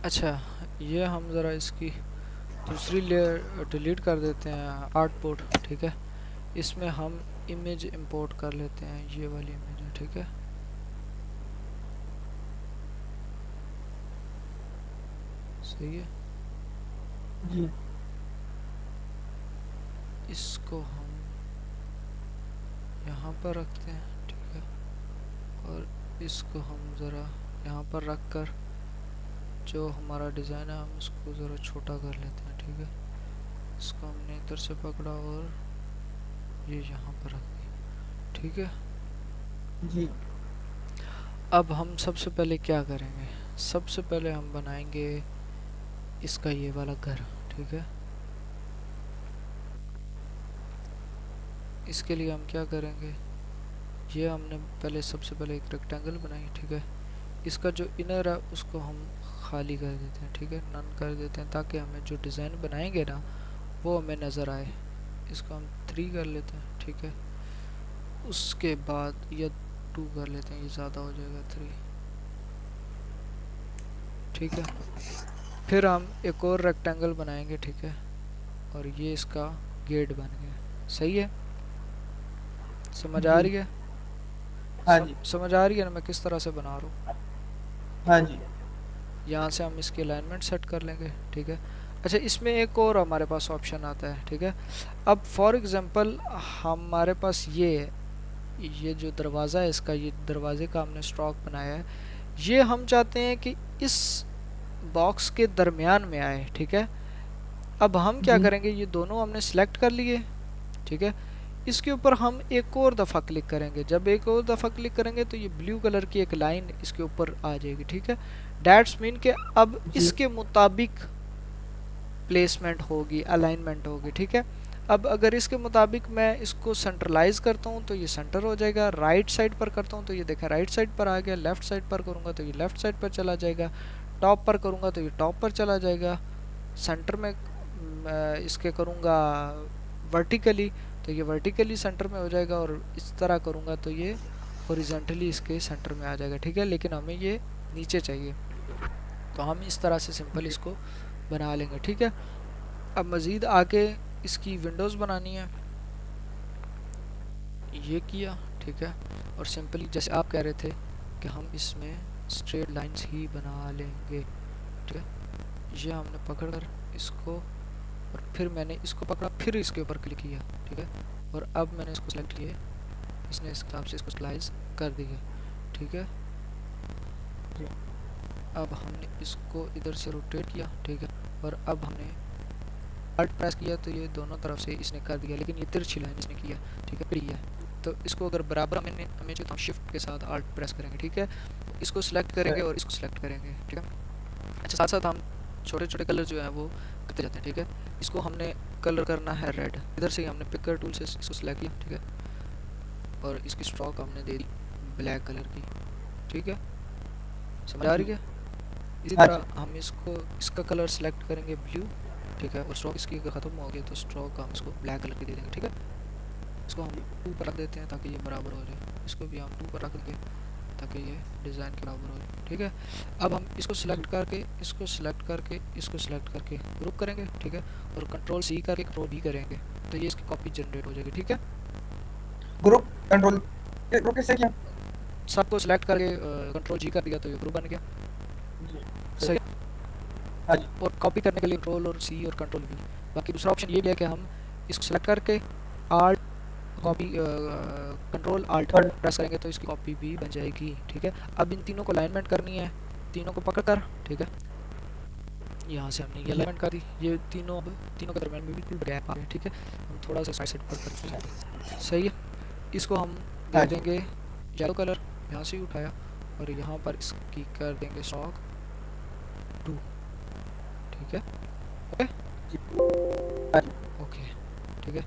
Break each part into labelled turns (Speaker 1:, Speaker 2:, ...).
Speaker 1: अच्छा, ये हम ज़रा इसकी दूसरी लेयर डिलीट कर देते हैं, आर्टबोर्ड, ठीक है। इसमें हम इमेज इंपोर्ट कर लेते हैं, ये वाली इमेज है, ठीक है। सही है।
Speaker 2: जी
Speaker 1: इसको हम यहाँ पर रखते हैं, ठीक है। और इसको हम ज़रा यहाँ पर रख कर जो हमारा डिज़ाइन है हम इसको ज़रा छोटा कर लेते हैं, ठीक है। इसको हमने इधर से पकड़ा और ये यहाँ पर रख दिया, ठीक है।
Speaker 2: जी
Speaker 1: अब हम सबसे पहले क्या करेंगे, सबसे पहले हम बनाएंगे इसका ये वाला घर, ठीक है। इसके लिए हम क्या करेंगे, ये हमने पहले सबसे पहले एक रेक्टेंगल बनाई, ठीक है। इसका जो इनर है उसको हम खाली कर देते हैं, ठीक है, नन कर देते हैं, ताकि हमें जो डिज़ाइन बनाएंगे ना वो हमें नज़र आए। इसको हम 3 कर लेते हैं, ठीक है। उसके बाद या 2 कर लेते हैं, ये ज़्यादा हो जाएगा 3, ठीक है। फिर हम एक और रेक्टेंगल बनाएंगे, ठीक है। और ये इसका गेट बन गया, सही है। समझ आ
Speaker 2: जी।
Speaker 1: रही है?
Speaker 2: हाँ जी।
Speaker 1: समझ आ रही है ना मैं किस तरह से बना रहा हूँ।
Speaker 2: हाँ जी।
Speaker 1: यहाँ से हम इसकी अलाइनमेंट सेट कर लेंगे, ठीक है। अच्छा, इसमें एक और हमारे पास ऑप्शन आता है, ठीक है। अब फॉर एग्जांपल हमारे पास ये जो दरवाज़ा है इसका, ये दरवाजे का हमने स्ट्रोक बनाया है, ये हम चाहते हैं कि इस बॉक्स के दरमियान में आए, ठीक है। अब हम क्या
Speaker 2: जी
Speaker 1: करेंगे, ये दोनों हमने सिलेक्ट कर लिए, ठीक है। इसके ऊपर हम एक और दफ़ा क्लिक करेंगे, जब एक और दफ़ा क्लिक करेंगे तो ये ब्लू कलर की एक लाइन इसके ऊपर आ जाएगी, ठीक है। डैट्स मीन के अब
Speaker 2: जी
Speaker 1: इसके मुताबिक प्लेसमेंट होगी, अलाइनमेंट होगी, ठीक है। अब अगर इसके मुताबिक मैं इसको सेंट्रलाइज करता हूँ तो ये सेंटर हो जाएगा, राइट साइड पर करता हूँ तो ये देखा राइट साइड पर आ गया, लेफ्ट साइड पर करूँगा तो ये लेफ्ट साइड पर चला जाएगा, टॉप पर करूँगा तो ये टॉप पर चला जाएगा, सेंटर में इसके करूँगा वर्टिकली तो ये वर्टिकली सेंटर में हो जाएगा, और इस तरह करूँगा तो ये हॉरिजॉन्टली इसके सेंटर में आ जाएगा, ठीक है। लेकिन हमें ये नीचे चाहिए, तो हम इस तरह से सिंपल
Speaker 2: जी
Speaker 1: इसको बना लेंगे, ठीक है। अब मज़ीद आके इसकी विंडोज़ बनानी है, ये किया, ठीक है। और सिंपली जैसे आप कह रहे थे कि हम इसमें स्ट्रेट लाइंस ही बना लेंगे, ठीक है। ये हमने पकड़ कर इसको, और फिर मैंने इसको पकड़ा, फिर इसके ऊपर क्लिक किया, ठीक है। और अब मैंने इसको सेलेक्ट किया, इसने इस हिसाब से इसको स्लाइस कर दिया, ठीक है।
Speaker 2: जी
Speaker 1: अब हमने इसको इधर से रोटेट किया, ठीक है। और अब हमने अल्ट प्रेस किया तो ये दोनों तरफ से इसने कर दिया, लेकिन ये तिरछी लाइन इसने किया, ठीक है, फिर ये तो इसको अगर बराबर हमें हमें जो हम शिफ्ट के साथ अल्ट प्रेस करेंगे, ठीक है। इसको सिलेक्ट करेंगे
Speaker 2: सर।
Speaker 1: और इसको सिलेक्ट करेंगे, ठीक है। अच्छा, साथ साथ हम छोटे छोटे कलर जो है वो करते जाते हैं, ठीक है। इसको हमने कलर करना है रेड, इधर से हमने पिकर टूल से इसको सिलेक्ट किया, ठीक है। और इसकी स्ट्रोक हमने दे दी ब्लैक कलर की, ठीक है। समझ आ
Speaker 2: जी
Speaker 1: रही है? इसी
Speaker 2: हाँ जी।
Speaker 1: तरह हम इसको इसका कलर सेलेक्ट करेंगे ब्लू, ठीक है। और स्ट्रोक इसकी अगर ख़त्म हो गई तो स्ट्रोक हम इसको ब्लैक कलर की दे देंगे, ठीक है। इसको हम
Speaker 2: जी
Speaker 1: 2 पर रख देते हैं ताकि ये बराबर हो जाए, इसको भी हम 2 पर रख देंगे ताकि ये डिज़ाइन के बराबर हो जाए, ठीक है। अब हम इसको
Speaker 2: जी
Speaker 1: सिलेक्ट करके इसको सिलेक्ट करके इसको सिलेक्ट करके ग्रुप करेंगे, ठीक है। और कंट्रोल सी करके कंट्रोल भी करेंगे तो ये इसकी कॉपी जनरेट हो जाएगी, ठीक है।
Speaker 2: ग्रुप कंट्रोल ग्रुप कैसे किया?
Speaker 1: सबको सिलेक्ट करके कंट्रोल जी कर दिया तो ये ग्रुप बन गया,
Speaker 2: जी सही।
Speaker 1: सही।
Speaker 2: हाँ जी।
Speaker 1: और कॉपी करने के लिए कंट्रोल और सी और कंट्रोल वी। बाकी दूसरा ऑप्शन ये भी है कि हम इसको सिलेक्ट करके आर्ट
Speaker 2: जी
Speaker 1: कॉपी कंट्रोल आल्ट
Speaker 2: और
Speaker 1: प्रेस करेंगे तो इसकी कॉपी भी बन जाएगी, ठीक है। अब इन तीनों को अलाइनमेंट करनी है, तीनों को पकड़ कर, ठीक है। यहाँ से हमने ये
Speaker 2: जी
Speaker 1: अलाइनमेंट कर दी, ये तीनों अब तीनों के दरमियान में बिल्कुल गैप आ गया, ठीक है। हम थोड़ा सा साइड साइड पर करते हैं, सही है। इसको हम
Speaker 2: हाँ
Speaker 1: दे
Speaker 2: जी।
Speaker 1: देंगे येलो कलर, यहाँ से ही उठाया, और यहाँ पर इसकी कर देंगे स्ट्रोक 2, ठीक है। ओके
Speaker 2: जी हाँ जी।
Speaker 1: ओके, ठीक है।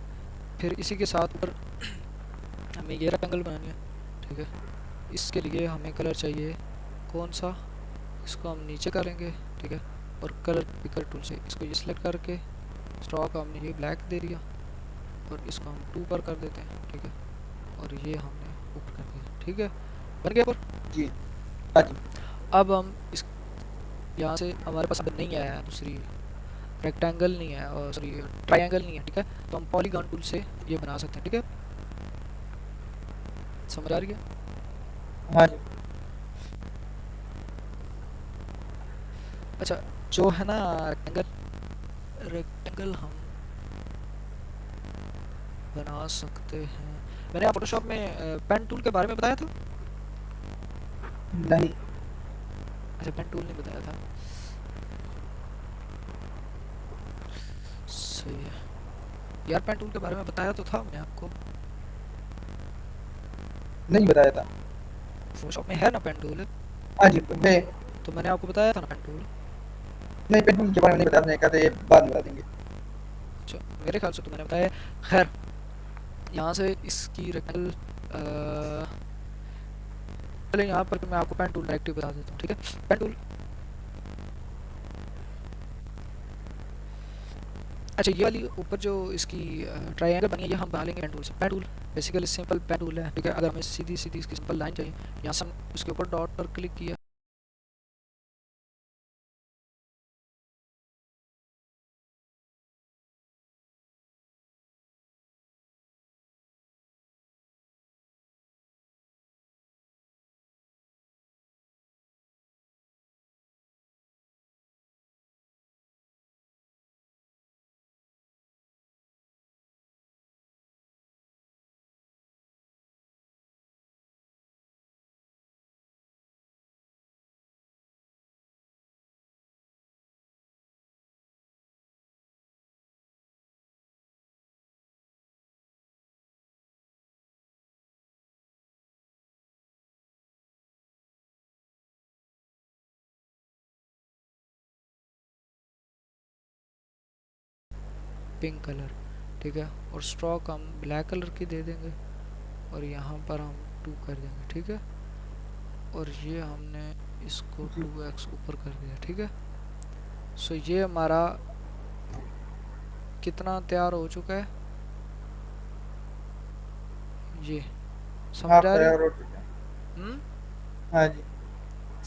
Speaker 1: फिर इसी के साथ ऊपर हमें ये रेक्टेंगल बनानी है, ठीक है। इसके लिए हमें कलर चाहिए कौन सा, इसको हम नीचे करेंगे, ठीक है। और कलर पिकर टूल से इसको ये सिलेक्ट करके स्ट्रोक हमने ये ब्लैक दे दिया, और इसको हम 2 पर कर देते हैं, ठीक है। और ये हमने ऊपर कर दिया, ठीक है, बन गया पर।
Speaker 2: जी हाँ जी।
Speaker 1: अब हम यहाँ से हमारे पास अब नहीं आया है दूसरी रेक्टेंगल नहीं है, और सॉरी ट्रायंगल नहीं है, ठीक है। तो हम पॉलीगॉन टूल से ये बना सकते हैं, ठीक है। समझ आ रही है?
Speaker 2: हाँ जी।
Speaker 1: अच्छा, जो है ना रेक्टेंगल, रेक्टेंगल हम बना सकते हैं। मैंने आप फोटोशॉप में पेन टूल के बारे में बताया था।
Speaker 2: नहीं।
Speaker 1: अच्छा, पेन टूल नहीं बताया था, सही है यार। पेन टूल के बारे में बताया तो था मैंने आपको,
Speaker 2: नहीं बताया था।
Speaker 1: फोटोशॉप में है ना पेन टूल,
Speaker 2: हाँ जी, मैं
Speaker 1: तो मैंने आपको बताया था ना पेन टूल।
Speaker 2: नहीं, पेट्रोल के बारे में नहीं बताया आपने, कहते बाद में बता देंगे।
Speaker 1: अच्छा, मेरे ख्याल से तो मैंने बताया। खैर, यहाँ से इसकी रेक्टेंगल, पहले यहाँ पर मैं आपको पेन टूल डायरेक्टली बता देता हूँ, ठीक है। पेन टूल, अच्छा ये वाली ऊपर जो इसकी ट्रायंगल बनी है, ये हम बना लेंगे पेन टूल से। Pen tool basically simple pen tool है, ठीक है। अगर हमें सीधी सीधी इसकी सिंपल लाइन चाहिए, यहाँ से हम उसके ऊपर डॉट पर क्लिक किया, पिंक कलर, ठीक है। और स्ट्रोक हम ब्लैक कलर की दे देंगे, और यहाँ पर हम 2 कर देंगे, ठीक है। और ये हमने इसको
Speaker 2: जी
Speaker 1: 2x ऊपर कर दिया, ठीक है। सो ये हमारा कितना तैयार हो चुका है, ये समझ
Speaker 2: आप
Speaker 1: आ रही है?
Speaker 2: तैयार हो चुके हैं।
Speaker 1: हम्म,
Speaker 2: हाँ जी।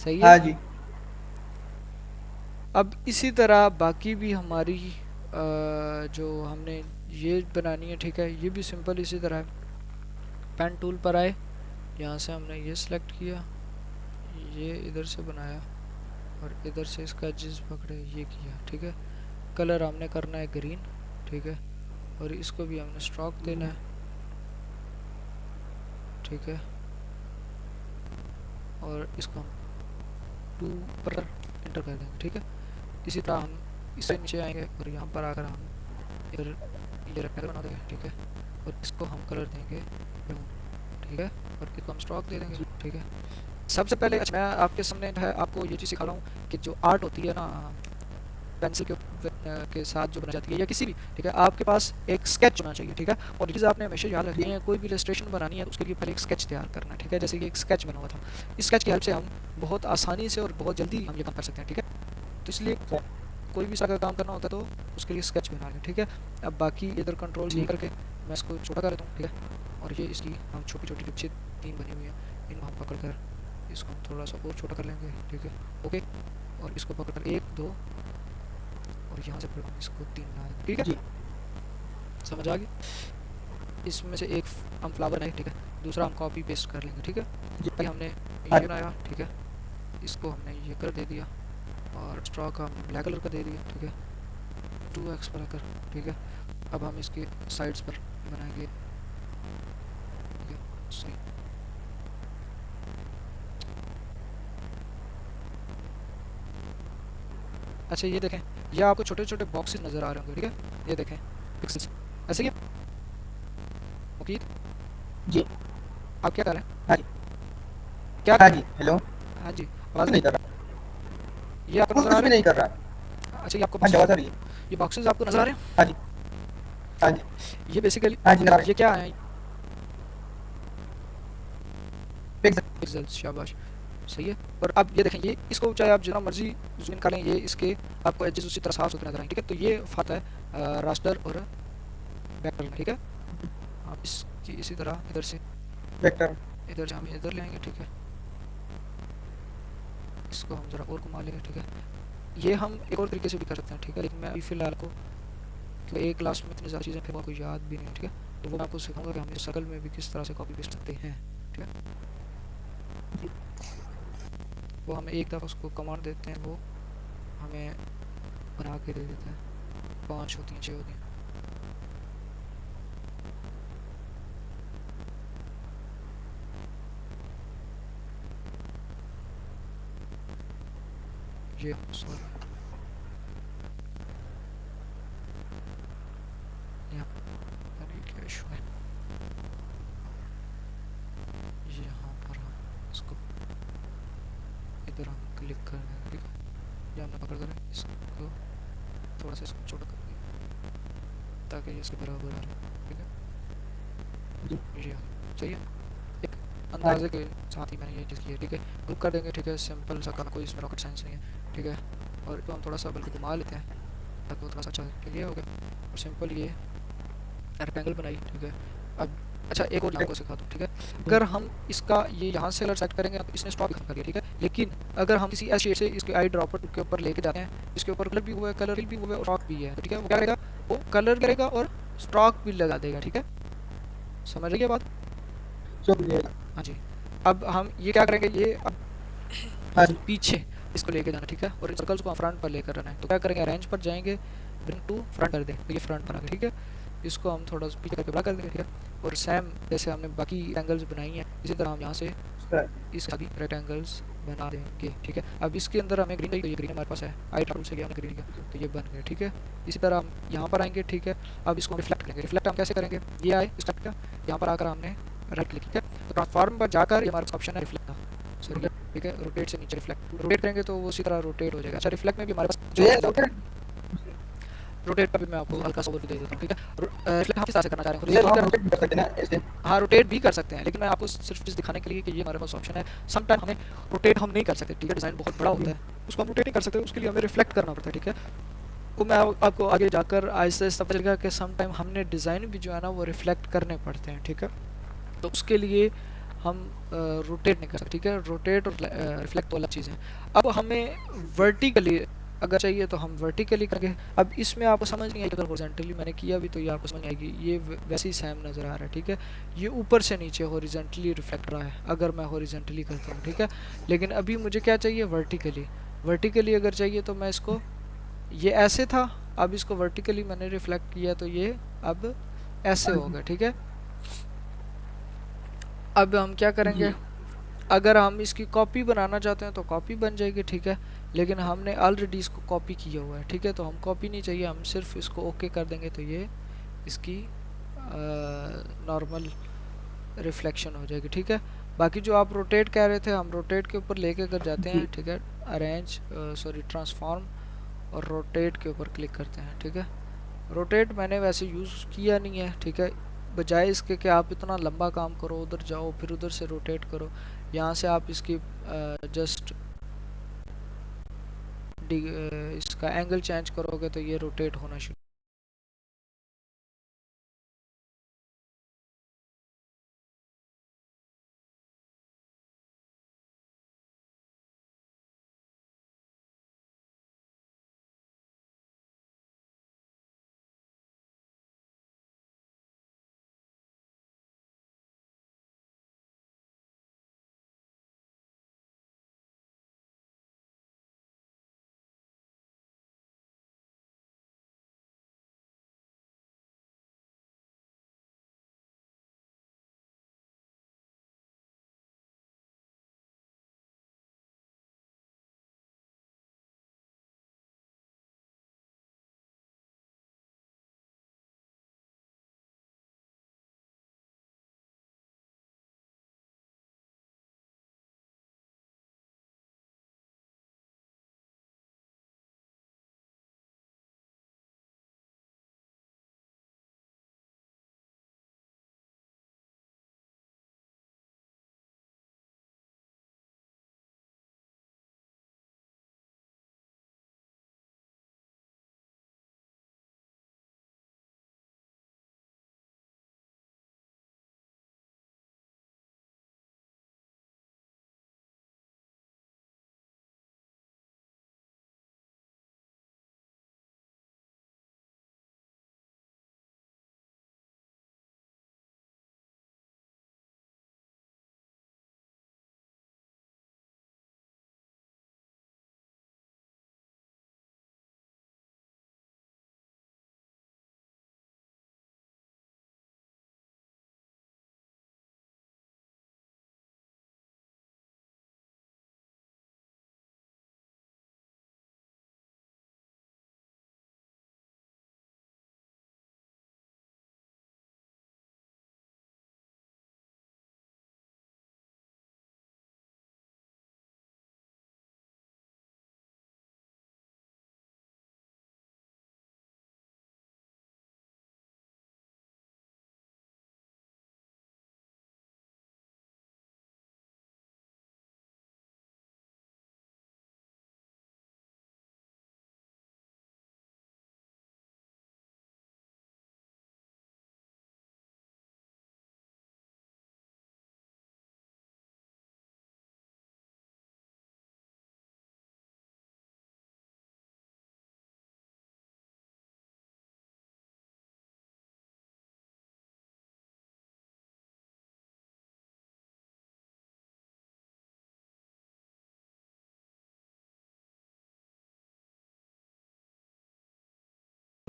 Speaker 1: सही है।
Speaker 2: हाँ जी।
Speaker 1: अब इसी तरह बाकी भी हमारी जो हमने ये बनानी है, ठीक है, ये भी सिंपल इसी तरह है। पेन टूल पर आए, यहाँ से हमने ये सिलेक्ट किया, ये इधर से बनाया, और इधर से इसका एजेस पकड़े, ये किया, ठीक है। कलर हमने करना है ग्रीन, ठीक है। और इसको भी हमने स्ट्रोक देना है, ठीक है। और इसको हम 2 पर इंटर कर देंगे, ठीक है। इसी तरह हम इससे नीचे आएंगे, और यहाँ पर आकर हम इधर ये रेक्टेंगल बना देंगे, ठीक है। और इसको हम कलर देंगे ब्राउन, ठीक है। और इसको हम स्ट्रोक दे देंगे, ठीक है। सबसे पहले अच्छा, मैं आपके सामने जो है आपको ये चीज़ सिखा रहा हूँ कि जो आर्ट होती है ना पेंसिल के साथ जो बनाई जाती है या किसी भी, ठीक है, आपके पास एक स्केच होना चाहिए, ठीक है। और चीज़ आपने हमेशा याद रखनी है, कोई भी इलस्ट्रेशन बनानी है उसके लिए पहले एक स्केच तैयार करना है, ठीक है। जैसे कि एक स्केच बना हुआ था, इस स्केच की हेल्प से हम बहुत आसानी से और बहुत जल्दी हम ये काम कर सकते हैं, ठीक है। तो इसलिए
Speaker 2: अच्छा।
Speaker 1: कोई भी सा काम करना होता है तो उसके लिए स्केच बना लें, ठीक है। अब बाकी इधर कंट्रोल
Speaker 2: जी
Speaker 1: ये करके मैं इसको छोटा कर देता हूँ, ठीक है। और ये इसकी हम छोटी छोटी जो 3 बनी हुई हैं, इनको हम पकड़ कर इसको हम थोड़ा सा और छोटा कर लेंगे, ठीक है। ओके, और इसको पकड़ कर 1 2, और यहाँ से फिर हम इसको 3 बना देंगे, ठीक है।
Speaker 2: जी
Speaker 1: समझ आ गई? इसमें से एक हम फ्लावर बनाए, ठीक है। दूसरा हम कॉपी पेस्ट कर लेंगे, ठीक है।
Speaker 2: जी।
Speaker 1: भाई हमने
Speaker 2: हाँ
Speaker 1: ये
Speaker 2: जी।
Speaker 1: बनाया, ठीक है। इसको हमने ये कर दे दिया, और स्ट्रोक हम ब्लैक कलर का दे दिया, ठीक है। 2x पर आकर, ठीक है। अब हम इसके साइड्स पर बनाएंगे, ठीक है, सही। अच्छा ये देखें, ये आपको छोटे छोटे बॉक्सेस नज़र आ रहे होंगे, ठीक है। ये देखें पिक्सेल्स, ऐसे ही है। मुकीद,
Speaker 2: जी।
Speaker 1: आप क्या कर रहे हैं?
Speaker 2: हाँ जी।
Speaker 1: क्या
Speaker 2: हाँ
Speaker 1: कर रहे
Speaker 2: जी।
Speaker 1: हैं?
Speaker 2: हेलो।
Speaker 1: हाँ जी,
Speaker 2: कुछ
Speaker 1: आवाज़
Speaker 2: नहीं
Speaker 1: नहीं,
Speaker 2: कर रहा।
Speaker 1: ये आपको नज़र आ
Speaker 2: कुछ भी
Speaker 1: रहे
Speaker 2: नहीं कर
Speaker 1: हैं?
Speaker 2: रहा।
Speaker 1: अच्छा, ये आपको
Speaker 2: हाँ जी,
Speaker 1: बॉक्सेस,
Speaker 2: आवाज़ आ रही है।
Speaker 1: ये बॉक्सेस आपको नज़र आ रहे हैं?
Speaker 2: हाँ जी। हाँ जी।
Speaker 1: ये बेसिकली
Speaker 2: हाँ जी, नज़र आ रहे
Speaker 1: ये
Speaker 2: हैं।
Speaker 1: क्या है?
Speaker 2: पिक्सल।
Speaker 1: पिक्सेल्स, शाबाश, सही है। और अब ये देखें, ये इसको चाहे आप जितना मर्जी जूम इन कर लें, ये इसके आपको एजेस उसी तरह साफ सुथरे नजर आएंगे, ठीक है। तो ये फाता है रास्टर और वेक्टर में, ठीक है। आप इसकी इसी तरह इधर से,
Speaker 2: वेक्टर।
Speaker 1: इधर से हम इधर ले आएंगे, ठीक है। इसको हम ज़रा और घुमा लेंगे, ठीक है। ये हम एक और तरीके से भी कर सकते हैं, ठीक है, लेकिन मैं अभी फ़िलहाल को क्योंकि एक क्लास में इतनी ज़्यादा चीज़ें फिर कोई याद भी नहीं है, ठीक है। तो वो मैं आपको सिखाऊंगा कि हम इस सर्कल में भी किस तरह से कॉपी पेस्ट सकते हैं, ठीक है। वो हमें एक दफ़ा उसको कमांड देते हैं, वो हमें बना के दे देता है, 5 होती हैं, 6 होती हैं। ये सॉरी, यहाँ पर ये क्या इशू है, यहाँ पर हम इसको इधर हम क्लिक कर रहे हैं, ठीक है। ये हमने पकड़ कर इसको थोड़ा सा इसको छोटा कर दिया ताकि ये इसके बराबर आ रहे, ठीक
Speaker 2: जी।
Speaker 1: है। ये सही है, एक
Speaker 2: हाँ
Speaker 1: अंदाजे के साथ ही मैंने ये चीज़ की है, ठीक है। ग्रुप कर देंगे, ठीक है, सिंपल सा काम, कोई इसमें रॉकेट साइंस नहीं है, ठीक है। और तो हम थोड़ा सा बल्कि घुमा लेते हैं ताकि वो थोड़ा सा अच्छा क्लियर हो गया। और सिंपल ये रेक्टेंगल बनाई, ठीक है। अब अच्छा एक और आपको सिखा दूँ, ठीक है। अगर हम इसका ये यहाँ से अगर सेलेक्ट करेंगे तो इसने स्टॉप कर दिया, ठीक है। लेकिन अगर हम किसी ऐसे शेप से इसके आई ड्रॉपर के ऊपर लेके जाते हैं, इसके ऊपर कलर भी हुआ है, कलर भी हुआ है और स्टॉक भी है, ठीक है। वो क्या करेगा, वो कलर करेगा और स्टॉक भी लगा देगा, ठीक है। समझ रही है बात?
Speaker 2: शुक्रिया।
Speaker 1: हाँ जी। अब हम ये क्या करेंगे, ये अब
Speaker 2: हाँ जी।
Speaker 1: पीछे इसको लेके जाना, ठीक है। और इन सर्कल्स को फ्रंट पर लेकर आना है, तो क्या करेंगे, अरेंज पर जाएंगे, ब्रिंग टू फ्रंट कर दें, तो ये फ्रंट बना के, ठीक है। इसको हम थोड़ा सा पीछे करके बड़ा कर देंगे, ठीक है। और सेम जैसे हमने बाकी एंगल्स बनाई हैं इसी तरह हम यहाँ से इसका भी राइट एंगल्स बना देंगे, ठीक है। अब इसके अंदर हमें ग्रीन चाहिए, तो ये ग्रीन हमारे पास है, आई टूल से गया हमने ग्रीन किया, तो ये बन गया, ठीक है। इसी तरह हम यहाँ पर आएंगे, ठीक है। अब इसको रिफ्लेक्ट करेंगे, रिफ्लेक्ट हम कैसे करेंगे, ये आए स्टेप का, यहाँ पर आकर हमने राइट क्लिक किया, तो ट्रांसफॉर्म पर जाकर ये हमारे पास ऑप्शन है रिफ्लेक्ट का, सॉरी, ठीक है। रोटेट से नीचे रिफ्लेक्ट, रोटेट करेंगे तो वो उसी तरह रोटेट हो जाएगा। अच्छा, रिफ्लेक्ट में भी हमारे पास
Speaker 2: तो
Speaker 1: जो
Speaker 2: ये
Speaker 1: ऑप्शन
Speaker 2: रोटेट,
Speaker 1: रोटेट का भी मैं आपको हल्का सा ओवरव्यू दे देता हूँ, ठीक है। रिफ्लेक्ट हम किस तरह से करना चाह रहे हैं,
Speaker 2: ये
Speaker 1: हॉरिजॉन्टली
Speaker 2: हम
Speaker 1: करना,
Speaker 2: रोटेट भी कर सकते हैं ना ऐसे।
Speaker 1: हाँ रोटेट भी कर सकते हैं, लेकिन मैं आपको सिर्फ चीज़ दिखाने के लिए कि ये हमारे पास ऑप्शन है। सम टाइम हमें रोटेट हम नहीं कर सकते, ठीक है, डिज़ाइन बहुत बड़ा होता
Speaker 2: जी।
Speaker 1: है, उसको हम रोटेट नहीं कर सकते, उसके लिए हमें रिफ्लेक्ट करना पड़ता है, ठीक है। वो मैं आपको आगे जाकर आहिस्ता आहिस्ता पता चलेगा कि सम टाइम हमने डिज़ाइन भी जो है ना वो रिफ्लेक्ट करने पड़ते हैं, ठीक है। तो उसके लिए हम रोटेट नहीं कर सकते, ठीक है। रोटेट और रिफ्लेक्ट तो अलग चीज़ है। अब हमें वर्टिकली अगर चाहिए तो हम वर्टिकली करेंगे। अब इसमें आपको समझ नहीं आएगी, अगर हॉरिजॉन्टली मैंने किया भी तो ये आपको समझ नहीं आएगी, ये वैसे ही सेम नज़र आ रहा है, ठीक है। ये ऊपर से नीचे हॉरिजॉन्टली रिफ्लेक्ट रहा है अगर मैं हॉरिजॉन्टली करता हूँ, ठीक है। लेकिन अभी मुझे क्या चाहिए, वर्टिकली। वर्टिकली अगर चाहिए तो मैं इसको, ये ऐसे था, अब इसको वर्टिकली मैंने रिफ्लेक्ट किया तो ये अब ऐसे
Speaker 2: हाँ
Speaker 1: होगा,
Speaker 2: जी।
Speaker 1: ठीक है। अब हम क्या
Speaker 2: जी।
Speaker 1: करेंगे, अगर हम इसकी कॉपी बनाना चाहते हैं तो कॉपी बन जाएगी, ठीक है। लेकिन हमने ऑलरेडी इसको कॉपी किया हुआ है, ठीक है, तो हम कॉपी नहीं चाहिए, हम सिर्फ इसको ओके कर देंगे तो ये इसकी नॉर्मल रिफ्लेक्शन हो जाएगी, ठीक है। बाकी जो आप रोटेट कह रहे थे, हम रोटेट के ऊपर लेके कर जाते
Speaker 2: जी।
Speaker 1: हैं, ठीक है। अरेंज, सॉरी, ट्रांसफॉर्म और रोटेट के ऊपर क्लिक करते हैं, ठीक है। रोटेट मैंने वैसे यूज़ किया नहीं है, ठीक है। बजाय इसके कि आप इतना लंबा काम करो, उधर जाओ फिर उधर से रोटेट करो, यहाँ से आप इसकी जस्ट इसका एंगल चेंज करोगे तो ये रोटेट होना शुरू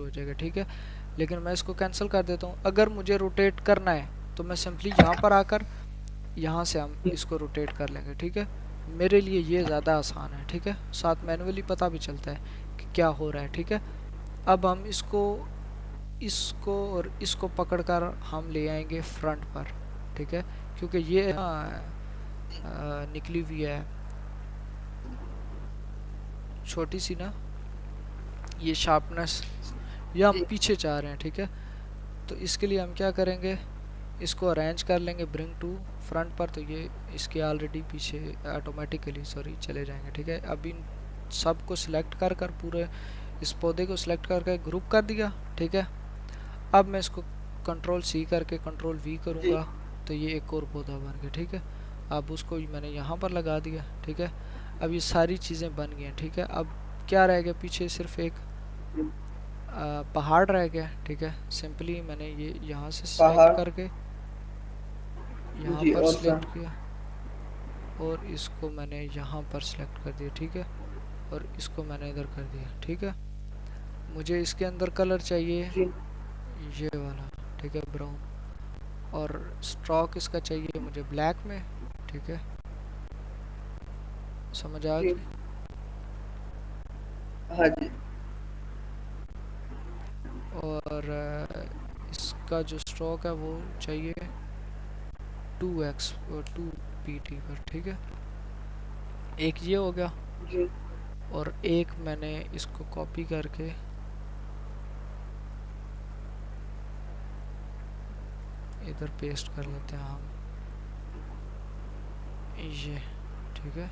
Speaker 1: हो जाएगा, ठीक है। लेकिन मैं इसको कैंसिल कर देता हूँ। अगर मुझे रोटेट करना है तो मैं सिंपली यहाँ पर आकर यहाँ से हम इसको रोटेट कर लेंगे, ठीक है। मेरे लिए ये ज़्यादा आसान है, ठीक है। साथ मैनुअली पता भी चलता है कि क्या हो रहा है, ठीक है। अब हम इसको इसको और इसको पकड़कर हम ले आएंगे फ्रंट पर, ठीक है, क्योंकि ये निकली हुई है छोटी सी ना, ये शार्पनेस, ये हम
Speaker 2: जी
Speaker 1: पीछे चाह रहे हैं, ठीक है। तो इसके लिए हम क्या करेंगे, इसको अरेंज कर लेंगे ब्रिंग टू फ्रंट पर, तो ये इसके ऑलरेडी पीछे ऑटोमेटिकली सॉरी चले जाएंगे, ठीक है। अब इन सबको सिलेक्ट कर कर पूरे इस पौधे को सिलेक्ट करके ग्रुप कर दिया, ठीक है। अब मैं इसको कंट्रोल सी करके कंट्रोल वी
Speaker 2: जी
Speaker 1: करूँगा तो ये एक और पौधा बन गया, ठीक है। अब उसको मैंने यहाँ पर लगा दिया, ठीक है। अब ये सारी चीज़ें बन गई हैं, ठीक है। अब क्या रह गया पीछे, सिर्फ एक पहाड़ रह गया, ठीक है। सिंपली मैंने ये यहाँ से सिलेक्ट
Speaker 2: पहाड़।
Speaker 1: करके यहाँ
Speaker 2: जी
Speaker 1: पर
Speaker 2: और सा।
Speaker 1: सिलेक्ट किया और इसको मैंने यहाँ पर सिलेक्ट कर दिया, ठीक है। और इसको मैंने इधर कर दिया, ठीक है। मुझे इसके अंदर कलर चाहिए
Speaker 2: जी
Speaker 1: ये वाला, ठीक है, ब्राउन। और स्ट्रोक इसका चाहिए मुझे ब्लैक में, ठीक है। समझ आ
Speaker 2: जी।
Speaker 1: गई।
Speaker 2: हाँ जी।
Speaker 1: और इसका जो स्ट्रोक है वो चाहिए 2x और 2pt पर, ठीक है। एक ये हो गया
Speaker 2: जी
Speaker 1: और एक मैंने इसको कॉपी करके इधर पेस्ट कर लेते हैं हम, ये, ठीक है।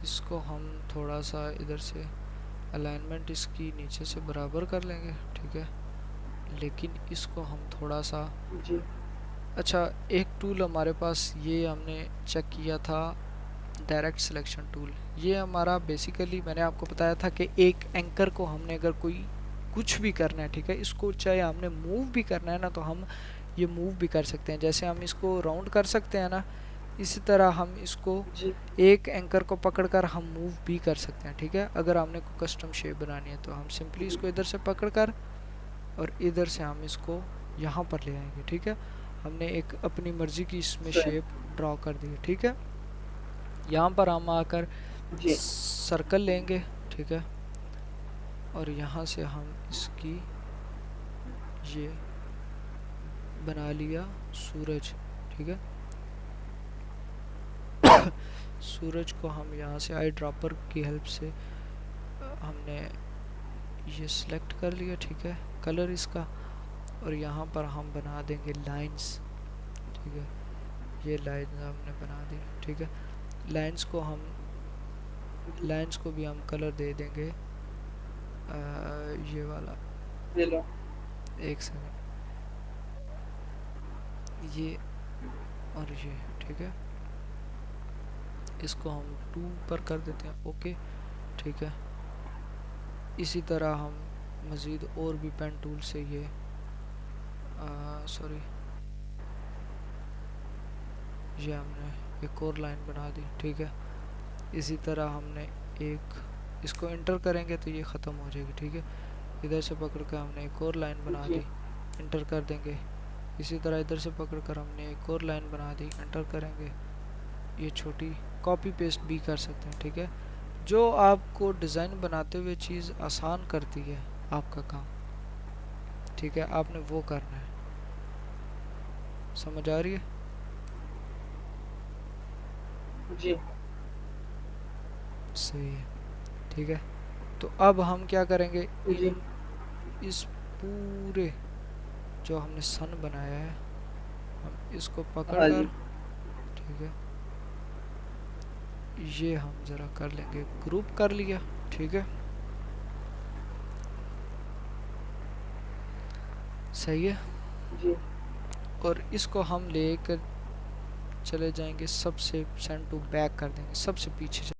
Speaker 1: इसको हम थोड़ा सा इधर से अलाइनमेंट इसकी नीचे से बराबर कर लेंगे, ठीक है। लेकिन इसको हम थोड़ा सा,
Speaker 2: जी
Speaker 1: अच्छा, एक टूल हमारे पास ये हमने चेक किया था, डायरेक्ट सिलेक्शन टूल। ये हमारा बेसिकली मैंने आपको बताया था कि एक एंकर को हमने अगर कोई कुछ भी करना है, ठीक है, इसको चाहे हमने मूव भी करना है ना, तो हम ये मूव भी कर सकते हैं। जैसे हम इसको राउंड कर सकते हैं ना, इसी तरह हम इसको
Speaker 2: जी
Speaker 1: एक एंकर को पकड़कर हम मूव भी कर सकते हैं, ठीक है। अगर हमने कोई कस्टम शेप बनानी है तो हम सिंपली इसको इधर से पकड़कर और इधर से हम इसको यहाँ पर ले आएंगे, ठीक है। हमने एक अपनी मर्ज़ी की इसमें
Speaker 2: सही।
Speaker 1: शेप ड्रॉ कर दी है, ठीक है। यहाँ पर हम आकर
Speaker 2: जी
Speaker 1: सर्कल लेंगे, ठीक है। और यहाँ से हम इसकी ये बना लिया सूरज, ठीक है। सूरज को हम यहाँ से आई ड्रॉपर की हेल्प से हमने ये सिलेक्ट कर लिया, ठीक है, कलर इसका। और यहाँ पर हम बना देंगे लाइंस, ठीक है। ये लाइंस हमने बना दी, ठीक है। लाइंस को भी हम कलर दे देंगे ये वाला,
Speaker 2: ले लो।
Speaker 1: एक सेकंड, ये और ये, ठीक है। इसको हम 2 पर कर देते हैं, ओके, ठीक है। इसी तरह हम मज़ीद और भी पेन टूल से ये सॉरी ये हमने एक और लाइन बना दी, ठीक है। इसी तरह हमने एक इसको इंटर करेंगे तो ये ख़त्म हो जाएगी, ठीक है। इधर से पकड़ कर हमने एक और लाइन बना
Speaker 2: जी
Speaker 1: दी, इंटर कर देंगे। इसी तरह इधर से पकड़ कर हमने एक और लाइन बना दी, इंटर करेंगे। ये छोटी कॉपी पेस्ट भी कर सकते हैं, ठीक है। जो आपको डिज़ाइन बनाते हुए चीज़ आसान करती है आपका काम, ठीक है, आपने वो करना है। समझ आ रही है।
Speaker 2: जी
Speaker 1: सही है, ठीक है। तो अब हम क्या करेंगे,
Speaker 2: जी
Speaker 1: इस पूरे जो हमने सन बनाया है हम इसको
Speaker 2: हाँ जी
Speaker 1: पकड़कर, ठीक है, ये हम ज़रा कर लेंगे, ग्रुप कर लिया, ठीक है। सही है।
Speaker 2: जी
Speaker 1: और इसको हम लेकर चले जाएंगे सबसे सेंड टू बैक कर देंगे, सबसे पीछे